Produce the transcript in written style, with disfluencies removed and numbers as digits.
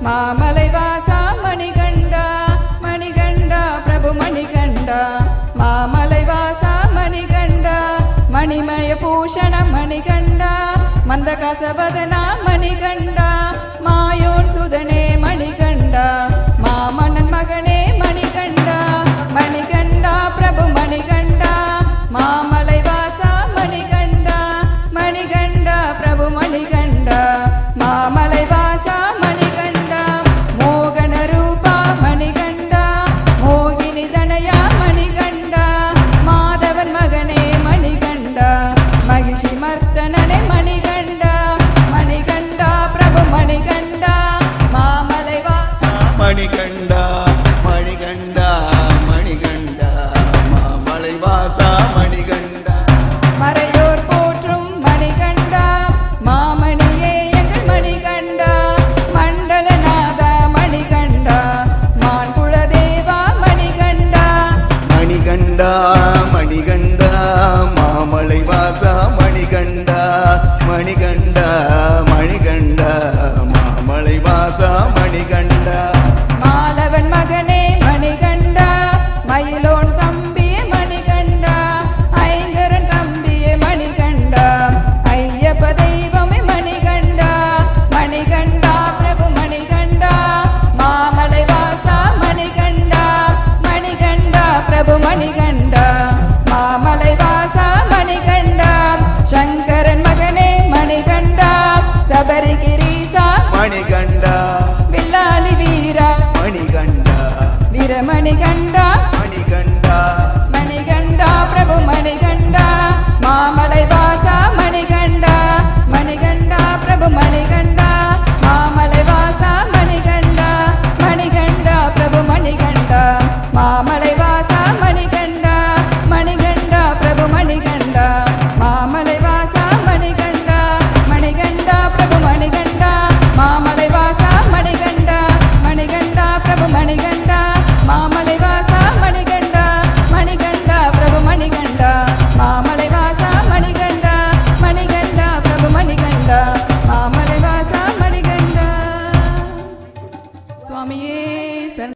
மாமலை வாசா மணிகண்டா மணிகண்டா பிரபு மணிகண்டா மாமலை வாசா மணிகண்டா மணிமய பூஷண மணிகண்டா மந்தகாசவதனா மணிகண்டா மாயோன் சுதனே மணிகண்டா மாமன்னன் மகனே மணிகண்டா மணிகண்டா பிரபு மணிகண்டா மாமலை வாசா மணிகண்டா மணிகண்டா பிரபு மணிகண்டா மாமலை வாசா மணிகண்டா மோகன ரூபா மணிகண்டா மோகினி தனயா மணிகண்டா மாதவன் மகனே மணிகண்டா மகிஷி மர்த்தனனே மணிகண்டா மணிகண்டா பிரபு மணிகண்டா மாமலை வாசா மணிகண்டா மணிகண்டா மணிகண்டா மாமலை வாசா மணிகண்டா மறையோர் போற்றும் மணிகண்டா மாமணியே எங்கள் மணிகண்டா மண்டலநாதா மணிகண்டா மான்குல தேவா மணிகண்டா மணிகண்டா மணிகண்டா மாமலை வாசா மணிகண்டா மணிகண்டா மணிகண்டா மாமலை வாசா மணிகண்டா மாலவன் மகனே மணிகண்டா மயிலோன் தம்பியே மணிகண்டா ஐங்கரன் தம்பியே மணிகண்டா ஐயப்ப தெய்வமே மணிகண்டா மணிகண்டா பிரபு மணிகண்டா மாமலை வாசா மணிகண்டா மணிகண்டா பிரபு மணிகண்டா மாமலை வாசா மணிகண்டா சங்கரன் மகனே மணிகண்டா சபரிகிரீசா மணிகண்டா வில்லாலி வீரா மணிகண்டா வீரமணிகண்டா மணிகண்டா மணிகண்டா பிரபு மணிகண்டா